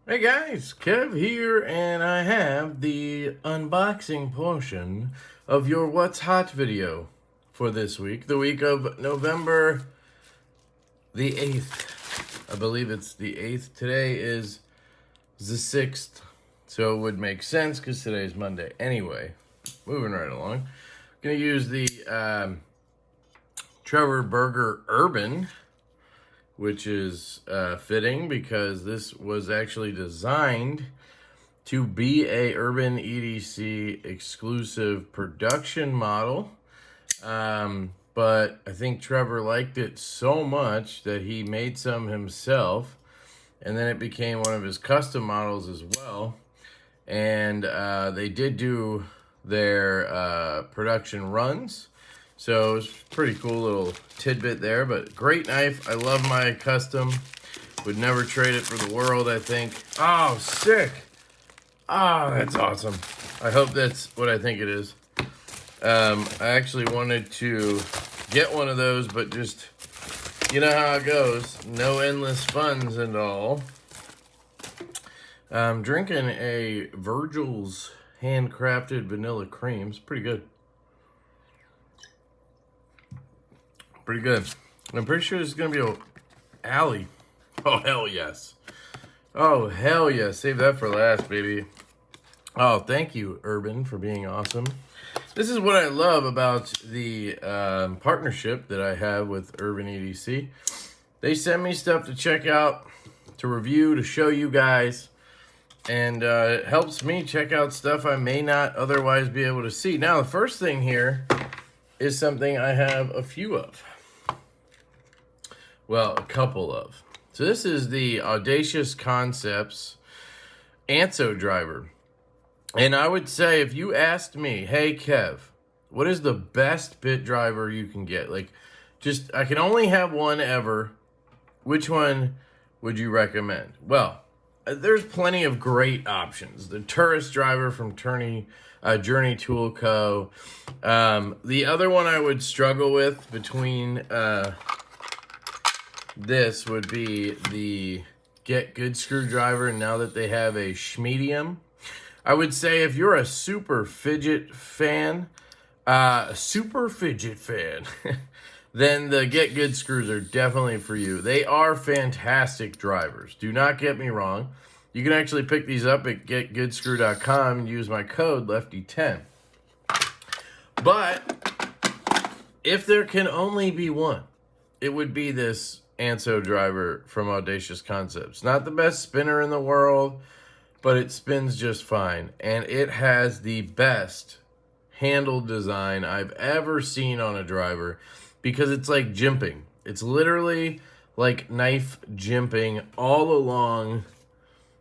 Hey guys, Kev here, and I have the unboxing portion of your What's Hot video for this week, the week of November the 8th. I believe it's the 8th. Today is the 6th, so it would make sense because today's Monday. Anyway, moving right along. Gonna use the Trevor Burger Urban, which is fitting because this was actually designed to be a Urban EDC exclusive production model. But I think Trevor liked it so much that he made some himself, and then it became one of his custom models as well. And they did do their production runs. So it's pretty cool little tidbit there, but great knife. I love my custom. Would never trade it for the world, I think. Oh, sick. Oh, that's awesome. I hope that's what I think it is. I actually wanted to get one of those, but just, you know how it goes. No endless funds and all. I'm drinking a Virgil's handcrafted vanilla cream. It's pretty good. Pretty good. I'm pretty sure this is going to be a alley. Oh, hell yes. Oh, hell yes. Save that for last, baby. Oh, thank you, Urban, for being awesome. This is what I love about the partnership that I have with Urban EDC. They send me stuff to check out, to review, to show you guys. And it helps me check out stuff I may not otherwise be able to see. Now, the first thing here is something I have a few of. Well, a couple of. So this is the Audacious Concepts Anso driver. And I would say if you asked me, hey Kev, what is the best bit driver you can get? Like, just, I can only have one ever. Which one would you recommend? Well, there's plenty of great options. The Tourist driver from Journey Tool Co. The other one I would struggle with between this would be the Get Good screwdriver. Now that they have a Schmedium, I would say if you're a super fidget fan, then the Get Good screws are definitely for you. They are fantastic drivers. Do not get me wrong. You can actually pick these up at getgoodscrew.com and use my code LeftyEDC. But if there can only be one, it would be this Anso driver from Audacious Concepts. Not the best spinner in the world, but it spins just fine. And it has the best handle design I've ever seen on a driver because it's like jimping. It's literally like knife jimping all along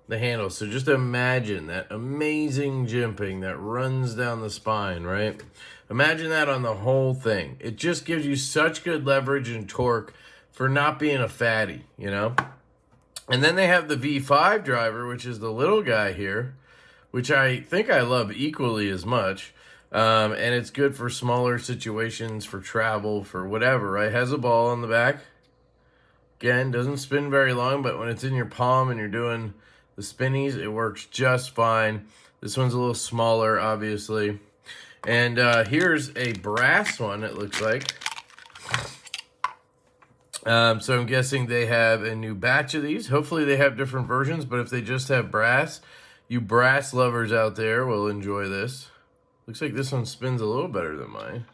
the handle. So just imagine that amazing jimping that runs down the spine, right? Imagine that on the whole thing. It just gives you such good leverage and torque for not being a fatty, you know? And then they have the V5 driver, which is the little guy here, which I think I love equally as much. And it's good for smaller situations, for travel, for whatever, right? Has a ball on the back. Again, doesn't spin very long, but when it's in your palm and you're doing the spinnies, it works just fine. This one's a little smaller, obviously. And here's a brass one, it looks like. So I'm guessing they have a new batch of these. Hopefully they have different versions, but if they just have brass, you brass lovers out there will enjoy this. Looks like this one spins a little better than mine.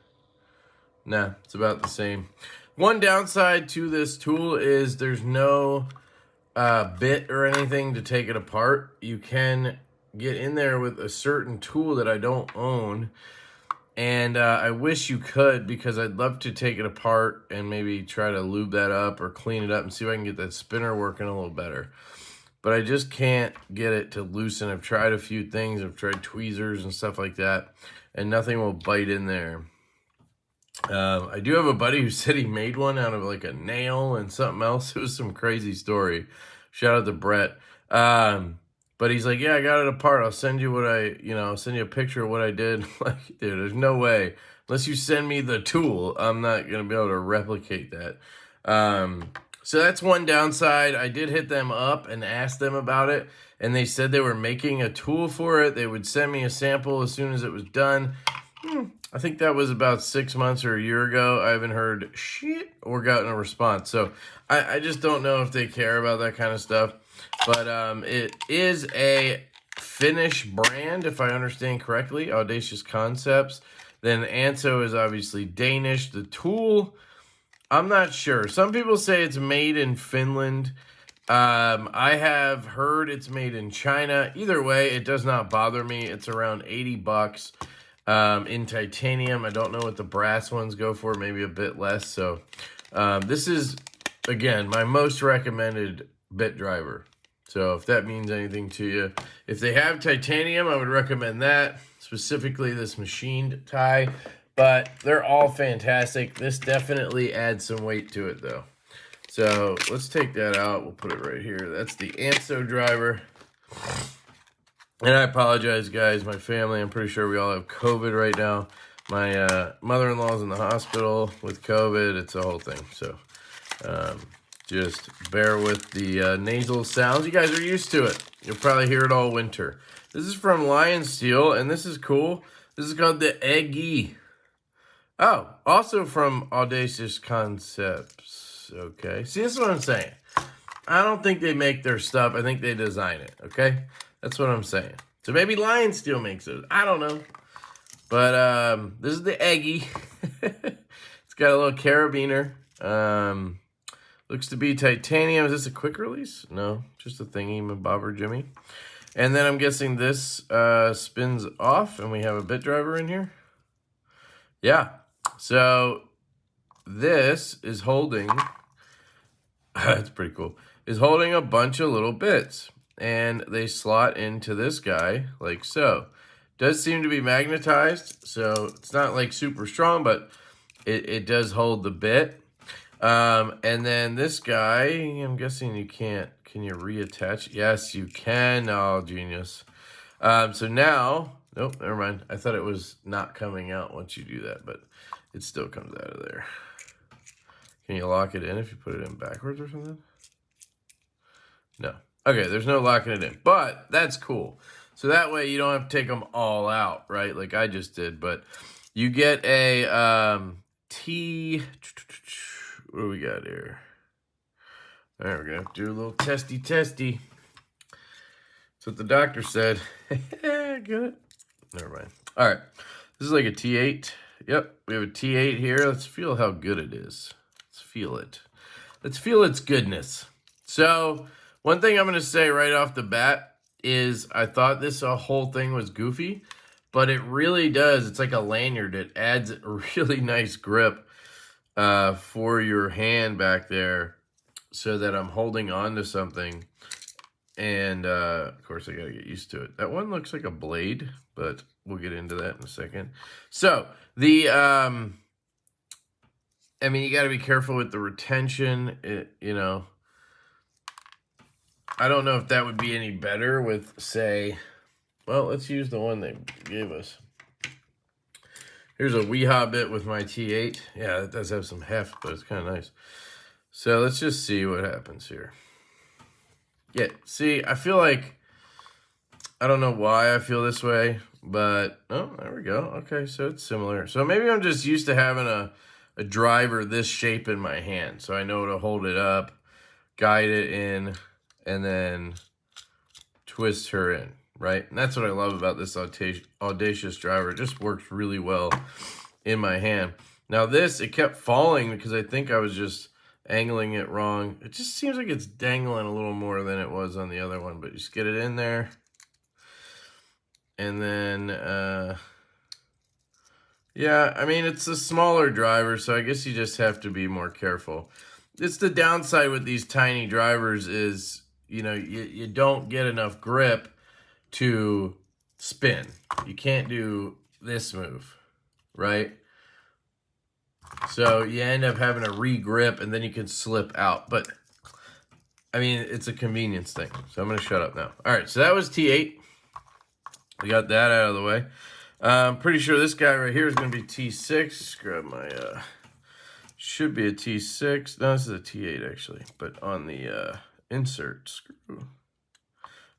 Nah, it's about the same. One downside to this tool is there's no bit or anything to take it apart. You can get in there with a certain tool that I don't own, and I wish you could, because I'd love to take it apart and maybe try to lube that up or clean it up and see if I can get that spinner working a little better. But I just can't get it to loosen. I've tried a few things. I've tried tweezers and stuff like that, and nothing will bite in there. I do have a buddy who said he made one out of like a nail and something else. It was some crazy story. Shout out to Brett. But he's like, yeah, I got it apart. I'll send you what I'll send you a picture of what I did. Like, dude, there's no way. Unless you send me the tool, I'm not going to be able to replicate that. So that's one downside. I did hit them up and ask them about it, and they said they were making a tool for it. They would send me a sample as soon as it was done. I think that was about 6 months or a year ago. I haven't heard shit or gotten a response. So I just don't know if they care about that kind of stuff. But it is a Finnish brand, if I understand correctly, Audacious Concepts. Then Anso is obviously Danish. The tool, I'm not sure. Some people say it's made in Finland. I have heard it's made in China. Either way, it does not bother me. It's around 80 bucks in titanium. I don't know what the brass ones go for, maybe a bit less. So this is, again, my most recommended bit driver. So if that means anything to you, if they have titanium, I would recommend that, specifically this machined tie. But they're all fantastic. This definitely adds some weight to it, though. So let's take that out. We'll put it right here. That's the Anso driver. And I apologize, guys. My family, I'm pretty sure we all have COVID right now. My mother-in-law's in the hospital with COVID. It's a whole thing. So just bear with the nasal sounds. You guys are used to it. You'll probably hear it all winter. This is from Lion Steel, and this is cool. This is called the Eggy. Oh, also from Audacious Concepts. Okay. See, this is what I'm saying. I don't think they make their stuff. I think they design it. Okay? That's what I'm saying. So maybe Lion Steel makes it. I don't know. But this is the Eggy. It's got a little carabiner. Looks to be titanium. Is this a quick release? No, just a thingy, bobber Jimmy. And then I'm guessing this spins off, and we have a bit driver in here. Yeah. So this is holding, that's pretty cool, is holding a bunch of little bits. And they slot into this guy like so. Does seem to be magnetized, so it's not like super strong, but it does hold the bit. And then this guy, I'm guessing you can't, can you reattach? Yes, you can. Oh, genius. So now, nope, never mind. I thought it was not coming out once you do that, but it still comes out of there. Can you lock it in if you put it in backwards or something? No. Okay, there's no locking it in, but that's cool. So that way you don't have to take them all out, right? Like I just did, but you get a what do we got here? All right, we're going to have to do a little testy. That's what the doctor said. Get it? Never mind. All right, this is like a T8. Yep, we have a T8 here. Let's feel how good it is. Let's feel it. Let's feel its goodness. So one thing I'm going to say right off the bat is I thought this whole thing was goofy, but it really does. It's like a lanyard. It adds a really nice grip for your hand back there so that I'm holding on to something. And, of course, I got to get used to it. That one looks like a blade, but we'll get into that in a second. So, the, I mean, you got to be careful with the retention, you know. I don't know if that would be any better with, say, well, let's use the one they gave us. Here's a Weehaw bit with my T8. Yeah, it does have some heft, but it's kind of nice. So let's just see what happens here. Yeah, see, I feel like, I don't know why I feel this way, but, oh, there we go. Okay, so it's similar. So maybe I'm just used to having a driver this shape in my hand. So I know to hold it up, guide it in, and then twist her in, right? And that's what I love about this Audacious driver. It just works really well in my hand. Now this, it kept falling because I think I was just angling it wrong. It just seems like it's dangling a little more than it was on the other one, but just get it in there. And then, yeah, I mean, it's a smaller driver, so I guess you just have to be more careful. It's the downside with these tiny drivers is, you know, you don't get enough grip to spin. You can't do this move, right? So you end up having to re-grip, and then you can slip out. But, I mean, it's a convenience thing. So I'm going to shut up now. All right, so that was T8. We got that out of the way. I'm pretty sure this guy right here is going to be T6. Grab my Should be a T6. No, this is a T8 actually, but on the insert screw.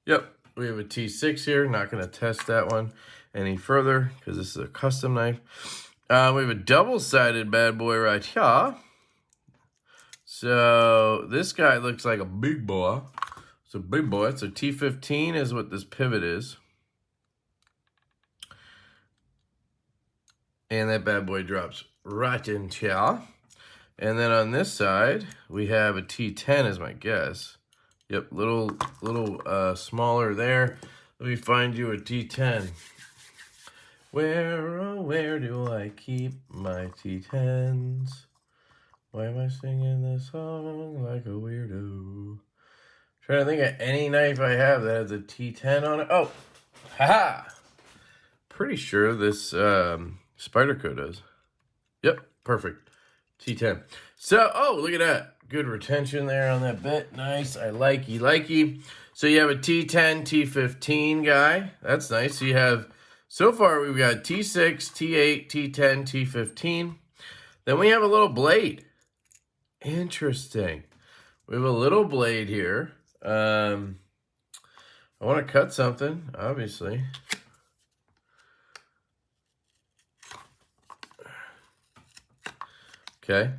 Yep, we have a T6 here. Not going to test that one any further because this is a custom knife. We have a double-sided bad boy right here. So this guy looks like a big boy. It's a big boy. So T15 is what this pivot is. And that bad boy drops right in here. And then on this side, we have a T10 is my guess. Yep, little smaller there. Let me find you a T10. Where, oh, where do I keep my T10s? Why am I singing this song like a weirdo? Trying to think of any knife I have that has a T10 on it. Oh, haha! Pretty sure this Spyderco does. Yep, perfect. T10. So, oh, look at that. Good retention there on that bit. Nice. I likey. So you have a T10, T15 guy. That's nice. So you have, so far we've got T6, T8, T10, T15. Then we have a little blade. Interesting. We have a little blade here. I want to cut something, obviously. Okay.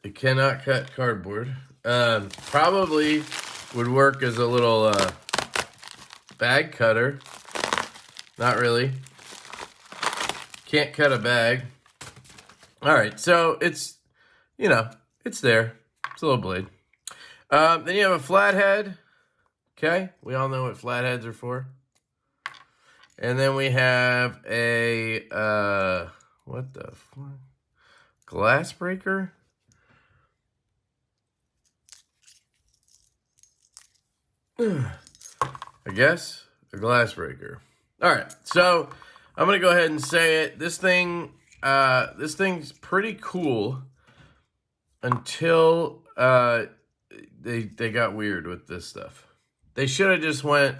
It cannot cut cardboard. Probably would work as a little bag cutter. Not really. Can't cut a bag. All right, so it's, you know, it's there. It's a little blade. Then you have a flathead. Okay, we all know what flatheads are for. And then we have a, what the fuck? Glass breaker? I guess a glass breaker. All right, so I'm gonna go ahead and say it. This thing's pretty cool until they got weird with this stuff. They should have just went,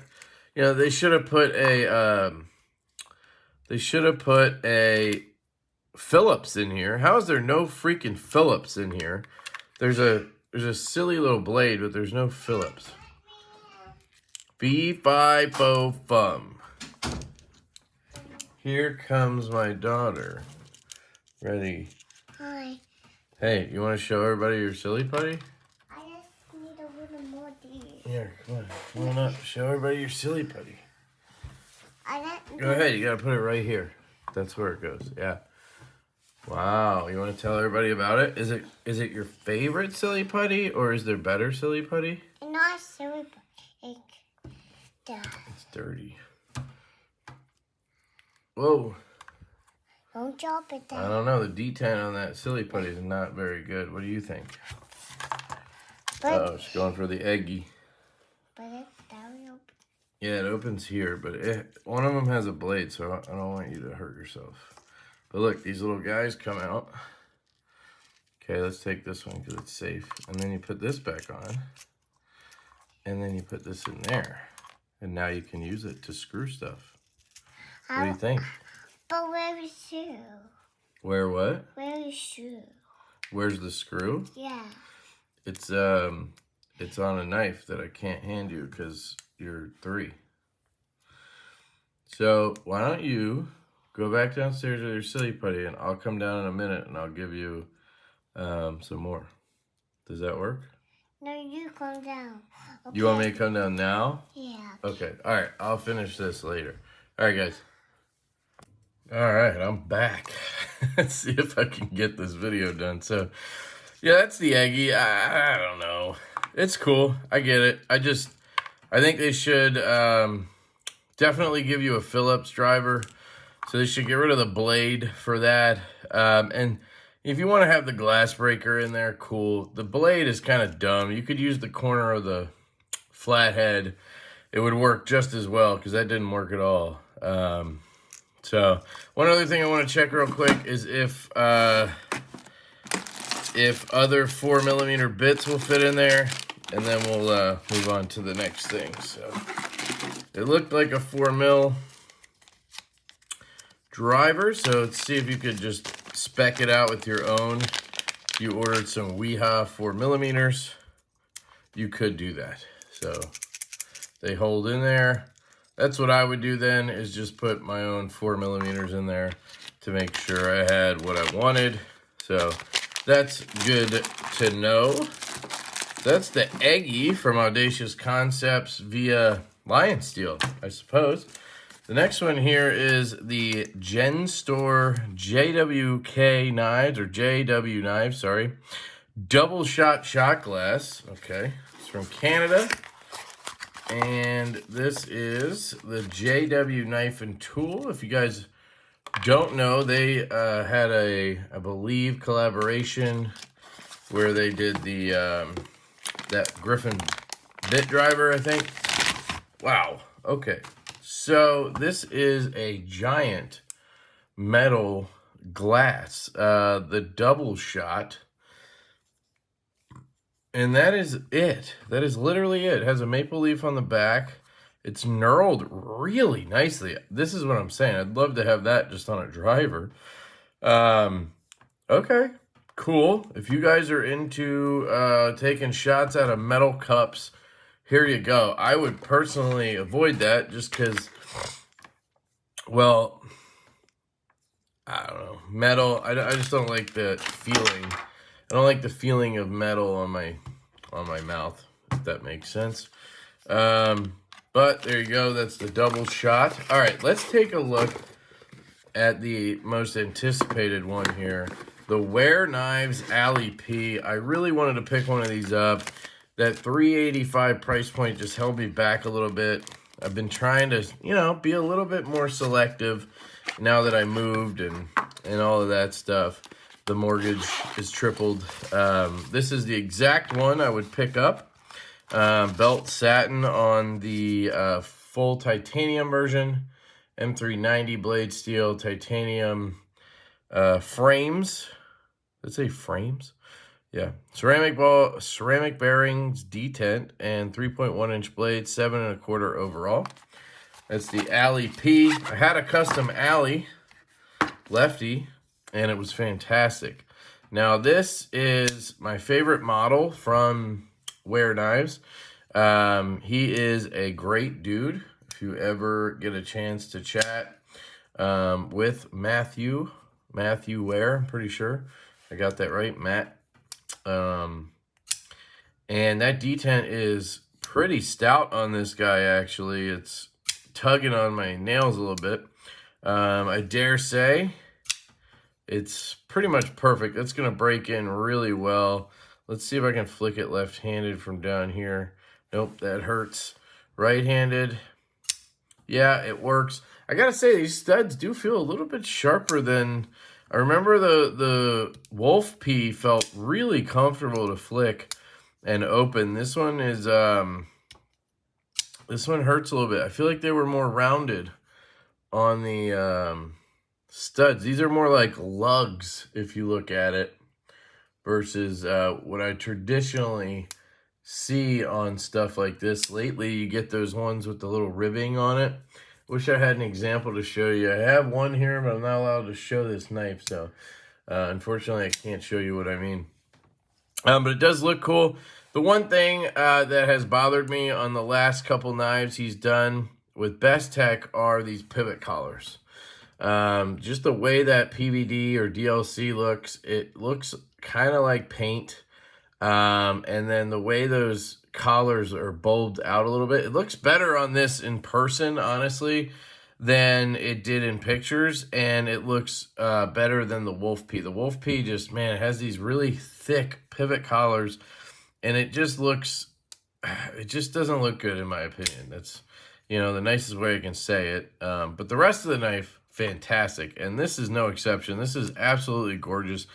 you know, they should have put a Phillips in here. How is there no freaking Phillips in here? There's a silly little blade, but there's no Phillips. Fee-fi-fo-fum. Here comes my daughter. Ready? Hi. Hey, you want to show everybody your silly putty? I just need a little more deep. Here, come on up. Show everybody your silly putty. Go I ahead, you gotta put it right here. That's where it goes, yeah. Wow, you want to tell everybody about it? Is it your favorite silly putty, or is there better silly putty? not silly, but It's dirty. Whoa. don't drop it I down. don't know, the D10 on that silly putty is not very good. What do you think? Oh, she's going for the eggy. But it's down open. Yeah, it opens here, but one of them has a blade, so I don't want you to hurt yourself. But look, these little guys come out. Okay, let's take this one because it's safe. And then you put this back on. And then you put this in there. And now you can use it to screw stuff. What do you think? But where is shoe? Where what? Where is shoe? Where's the screw? Yeah. It's on a knife that I can't hand you because you're 3. So why don't you go back downstairs with your silly putty, and I'll come down in a minute and I'll give you some more. Does that work? No, you come down. Okay. You want me to come down now? Yeah. Okay. All right. I'll finish this later. All right, guys. All right. I'm back. Let's see if I can get this video done. So, yeah, that's the eggy. I don't know. It's cool. I get it. I think they should definitely give you a Phillips driver. So they should get rid of the blade for that. And if you want to have the glass breaker in there, cool. The blade is kind of dumb. You could use the corner of the flathead. It would work just as well because that didn't work at all. So one other thing I want to check real quick is if other 4mm bits will fit in there, and then we'll move on to the next thing. So it looked like a 4mm driver. So let's see if you could just spec it out with your own. If you ordered some Weha 4mm, you could do that. So they hold in there. That's what I would do then, is just put my own 4mm in there to make sure I had what I wanted. So that's good to know. That's the Eggy from Audacious Concepts via Lion Steel, I suppose. The next one here is the Gen Store JWK knives, or JW knives, sorry. Double shot glass. Okay, it's from Canada. And this is the JW knife and tool. If you guys don't know, they had a, I believe, collaboration where they did the that Griffin bit driver, I think. Wow. Okay. So this is a giant metal glass, the double shot. And that is it. That is literally it. It has a maple leaf on the back. It's knurled really nicely. This is what I'm saying. I'd love to have that just on a driver. Okay, cool. If you guys are into taking shots out of metal cups, here you go. I would personally avoid that just because, well, I don't know. Metal, I just don't like the feeling. I don't like the feeling of metal on my mouth, if that makes sense. But there you go. That's the double shot. All right, let's take a look at the most anticipated one here. The Ware Knives Alley P. I really wanted to pick one of these up. That $385 price point just held me back a little bit. I've been trying to, you know, be a little bit more selective now that I moved and all of that stuff. The mortgage is tripled. This is the exact one I would pick up. Belt satin on the full titanium version. M390 blade steel titanium frames. Let's say frames. Yeah, ceramic bearings, detent, and 3.1-inch blade, 7 1/4 overall. That's the Alley P. I had a custom Alley Lefty, and it was fantastic. Now this is my favorite model from Ware Knives. He is a great dude. If you ever get a chance to chat with Matthew Ware, I'm pretty sure I got that right, Matt. And that detent is pretty stout on this guy, actually. It's tugging on my nails a little bit. I dare say it's pretty much perfect. That's going to break in really well. Let's see if I can flick it left-handed from down here. Nope, that hurts. Right-handed. Yeah, it works. I got to say, these studs do feel a little bit sharper than... I remember the Wolf P felt really comfortable to flick and open. This one is this one hurts a little bit. I feel like they were more rounded on the studs. These are more like lugs if you look at it, versus what I traditionally see on stuff like this. Lately, you get those ones with the little ribbing on it. Wish I had an example to show you. I have one here, but I'm not allowed to show this knife, so unfortunately I can't show you what I mean. But it does look cool. The one thing that has bothered me on the last couple knives he's done with Best Tech are these pivot collars. Just the way that PVD or DLC looks, it looks kind of like paint. And then the way those collars are bulbed out a little bit, it looks better on this in person, honestly, than it did in pictures. And it looks better than the Wolf P. The Wolf P just, man, it has these really thick pivot collars, and it just looks, it just doesn't look good in my opinion. That's, you know, the nicest way I can say it. But the rest of the knife, fantastic. And this is no exception. This is absolutely gorgeous.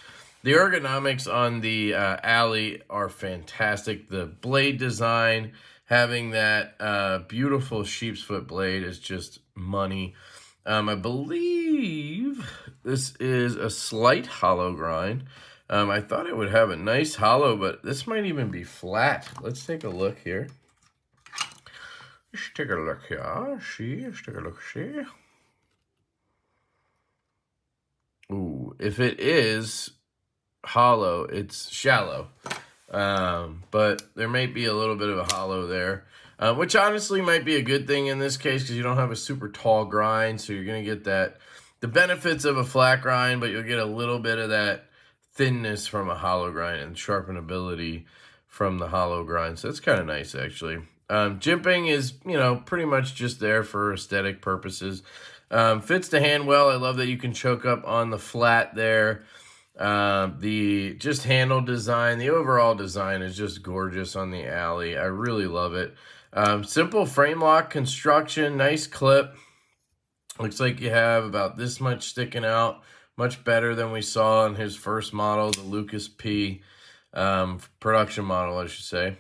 The ergonomics on the Alley are fantastic. The blade design, having that beautiful sheep's foot blade is just money. I believe this is a slight hollow grind. I thought it would have a nice hollow, but this might even be flat. Let's take a look here. Let's take a look here. See, let's take a look. See. if it is hollow, it's shallow. But there may be a little bit of a hollow there, which honestly might be a good thing in this case because you don't have a super tall grind, so you're going to get the benefits of a flat grind, but you'll get a little bit of that thinness from a hollow grind and sharpenability from the hollow grind. So that's kind of nice, actually. Jimping is, pretty much just there for aesthetic purposes. Fits the hand well. I love that you can choke up on the flat there. The just handle design, the overall design is just gorgeous on the alley. I really love it. Simple frame lock construction, nice clip. Looks like you have about this much sticking out, much better than we saw in his first model, the Lucas P production model, I should say.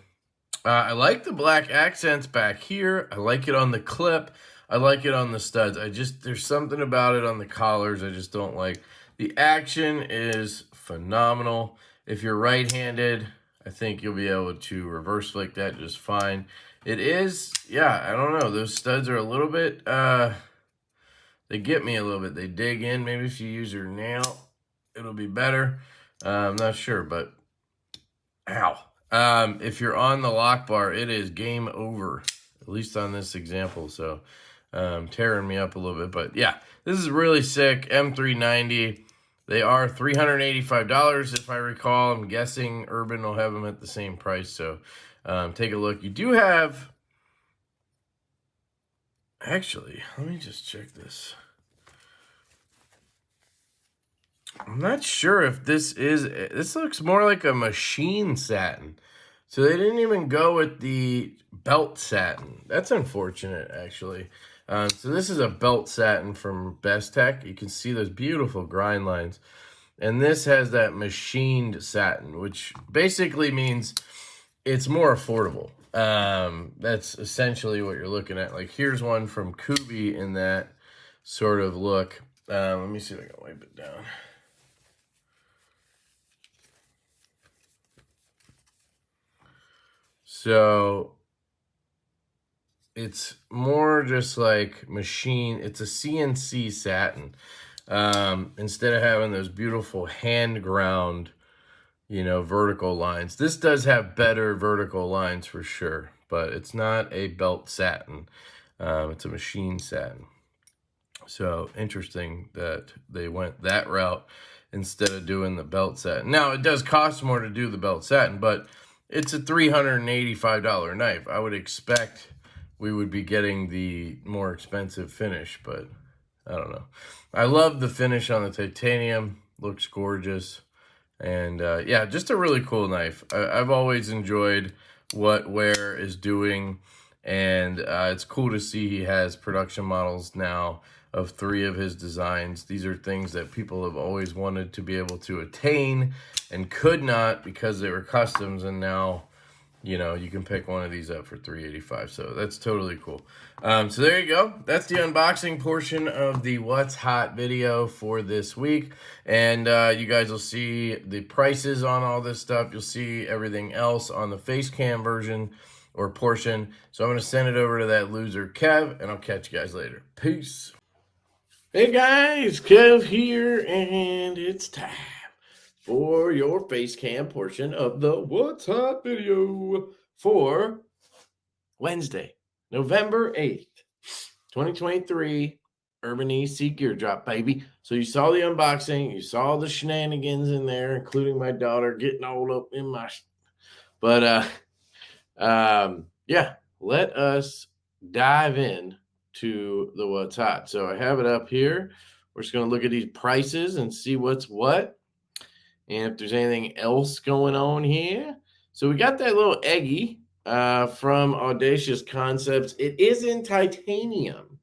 I like the black accents back here. I like it on the clip. I like it on the studs. There's something about it on the collars I just don't like. The action is phenomenal. If you're right-handed, I think you'll be able to reverse flick that just fine. It is, I don't know. Those studs are a little bit, they get me a little bit. They dig in. Maybe if you use your nail, it'll be better. I'm not sure, but ow. If you're on the lock bar, it is game over, at least on this example. So tearing me up a little bit, but yeah, this is really sick. M390. They are $385 if I recall. I'm guessing Urban will have them at the same price. So take a look. You do have, actually, let me just check this. I'm not sure if this looks more like a machine satin. So they didn't even go with the belt satin. That's unfortunate, actually. So this is a belt satin from Best Tech. You can see those beautiful grind lines. And this has that machined satin, which basically means it's more affordable. That's essentially what you're looking at. Like here's one from Kubi in that sort of look. Let me see if I can wipe it down. So it's more just like machine. It's a CNC satin. Instead of having those beautiful hand ground, vertical lines. This does have better vertical lines for sure, but it's not a belt satin. It's a machine satin. So interesting that they went that route instead of doing the belt satin. Now, it does cost more to do the belt satin, but it's a $385 knife. I would expect we would be getting the more expensive finish, but I don't know. I love the finish on the titanium. Looks gorgeous. And yeah, just a really cool knife. I've always enjoyed what Ware is doing. And it's cool to see he has production models now of 3 of his designs. These are things that people have always wanted to be able to attain and could not because they were customs, and now you can pick one of these up for $385. So that's totally cool. So there you go. That's the unboxing portion of the What's Hot video for this week. And you guys will see the prices on all this stuff. You'll see everything else on the face cam version or portion. So I'm going to send it over to that loser Kev, and I'll catch you guys later. Peace. Hey guys, Kev here, and it's time for your face cam portion of the What's Hot video for Wednesday, November 8th, 2023, Urban EDC Gear Drop, baby. So you saw the unboxing, you saw the shenanigans in there, including my daughter getting all up in my... But, yeah, let us dive in to the What's Hot. So I have it up here. We're just going to look at these prices and see what's what. And if there's anything else going on here. So we got that little eggy from Audacious Concepts. It is in titanium.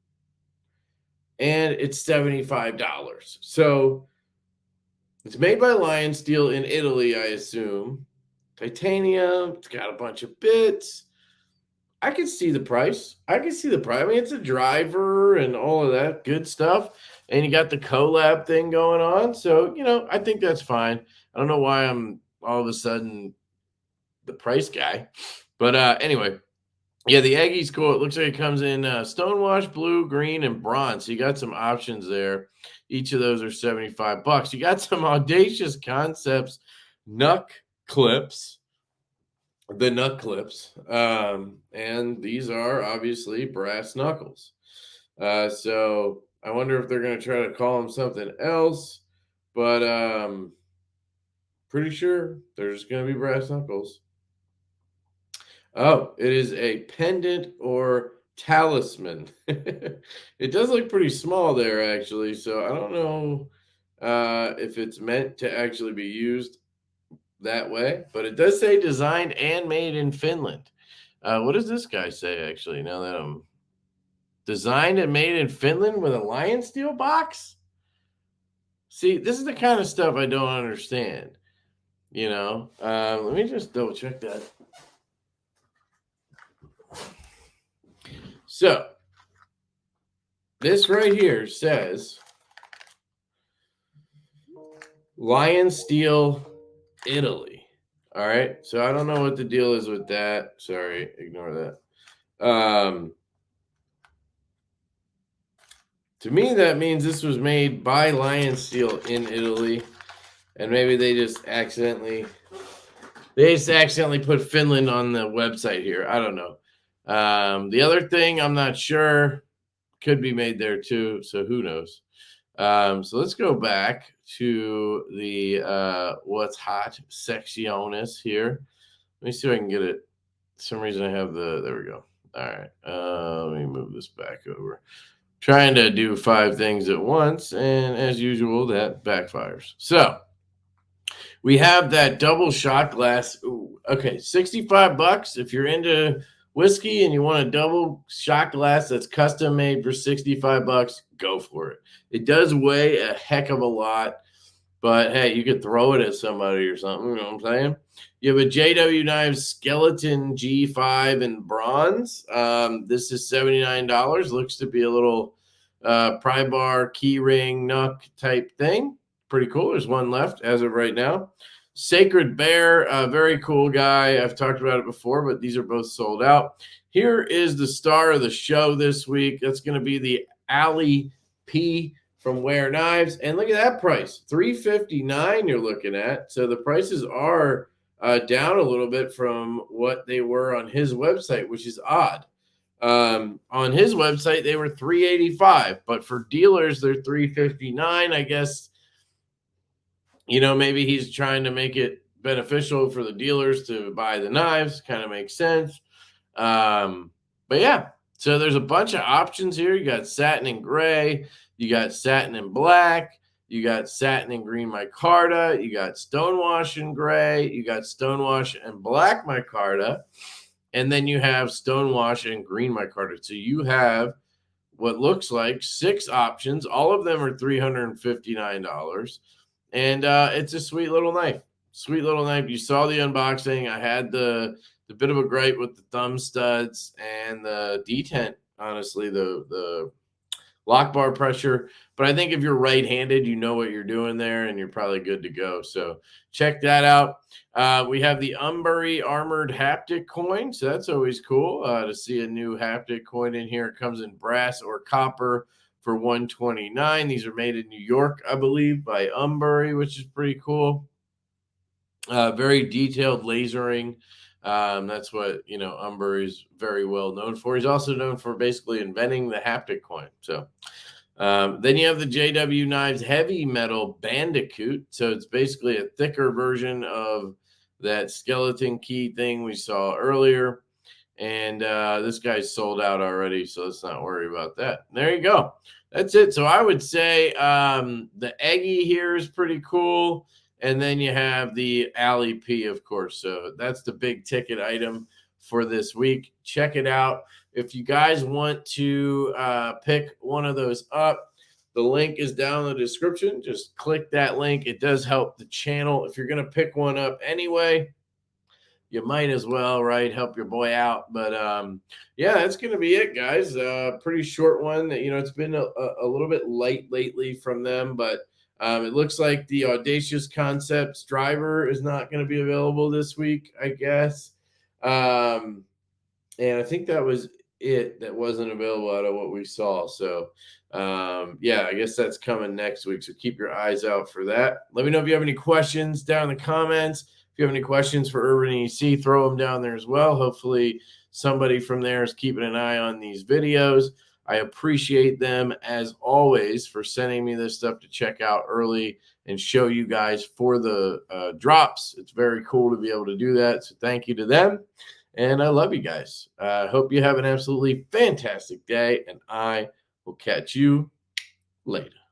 And it's $75. So it's made by Lion Steel in Italy, I assume. Titanium. It's got a bunch of bits. I can see the price. I mean, it's a driver and all of that good stuff. And you got the collab thing going on. So, I think that's fine. I don't know why I'm all of a sudden the price guy. But anyway, Yeah, the Eggy's cool. It looks like it comes in stonewash, blue, green, and bronze. So you got some options there. Each of those are $75. You got some Audacious Concepts Nuck clips, the Nuck clips. And these are obviously brass knuckles. So I wonder if they're going to try to call them something else, but pretty sure they're just going to be brass knuckles. Oh, it is a pendant or talisman. It does look pretty small there, actually. So I don't know if it's meant to actually be used that way, but it does say designed and made in Finland. What does this guy say, actually, now that I'm designed and made in Finland with a lion steel box? See, this is the kind of stuff I don't understand. Let me just double check that. So this right here says lion steel, Italy. All right. So I don't know what the deal is with that. Sorry, ignore that. To me, that means this was made by Lion Steel in Italy, and maybe they just accidentally put Finland on the website here. I don't know. The other thing, I'm not sure, could be made there too. So who knows? So let's go back to the what's hot secciones here. Let me see if I can get it. For some reason I have there we go. All right. Let me move this back over. Trying to do 5 things at once, and as usual, that backfires. So we have that double shot glass. Ooh, okay, $65 if you're into whiskey and you want a double shot glass that's custom made for $65. Go for it. It does weigh a heck of a lot, but hey, you could throw it at somebody or something. You know what I'm saying? You have a JW Knives Skeleton G5 in bronze. This is $79. Looks to be a little pry bar, key ring, nuck type thing. Pretty cool. There's one left as of right now. Sacred Bear, very cool guy. I've talked about it before, but these are both sold out. Here is the star of the show this week. That's going to be the Alley P from Ware Knives. And look at that price, $359 you're looking at. So the prices are down a little bit from what they were on his website, which is odd. On his website, they were $385, but for dealers, they're $359. I guess, maybe he's trying to make it beneficial for the dealers to buy the knives. Kind of makes sense. But yeah, so there's a bunch of options here. You got satin and gray, you got satin and black, you got satin and green micarta, you got stonewash and gray, you got stonewash and black micarta, and then you have stonewash and green micarta. So you have what looks like 6 options. All of them are $359. And it's a sweet little knife. Sweet little knife. You saw the unboxing. I had the bit of a gripe with the thumb studs and the detent, honestly, the lock bar pressure. But I think if you're right-handed, you know what you're doing there, and you're probably good to go. So check that out. We have the Umbury Armored Haptic Coin. So that's always cool to see a new haptic coin in here. It comes in brass or copper for $129. These are made in New York, I believe, by Umbury, which is pretty cool. Very detailed lasering. That's what, Umbury is very well known for. He's also known for basically inventing the haptic coin. So then you have the JW Knives Heavy Metal Bandicoot. So it's basically a thicker version of that skeleton key thing we saw earlier. And this guy's sold out already, so let's not worry about that. There you go. That's it. So I would say the Eggy here is pretty cool. And then you have the Alley P, of course. So that's the big ticket item for this week. Check it out. If you guys want to pick one of those up, the link is down in the description. Just click that link. It does help the channel. If you're going to pick one up anyway, you might as well, right? Help your boy out. But yeah, that's going to be it, guys. Pretty short one. It's been a little bit light lately from them, but it looks like the Audacious Concepts driver is not going to be available this week, I guess. And I think that was it that wasn't available out of what we saw. So, yeah, I guess that's coming next week. So keep your eyes out for that. Let me know if you have any questions down in the comments. If you have any questions for Urban EC, throw them down there as well. Hopefully somebody from there is keeping an eye on these videos. I appreciate them, as always, for sending me this stuff to check out early and show you guys for the drops. It's very cool to be able to do that. So thank you to them. And I love you guys. Hope you have an absolutely fantastic day, and I will catch you later.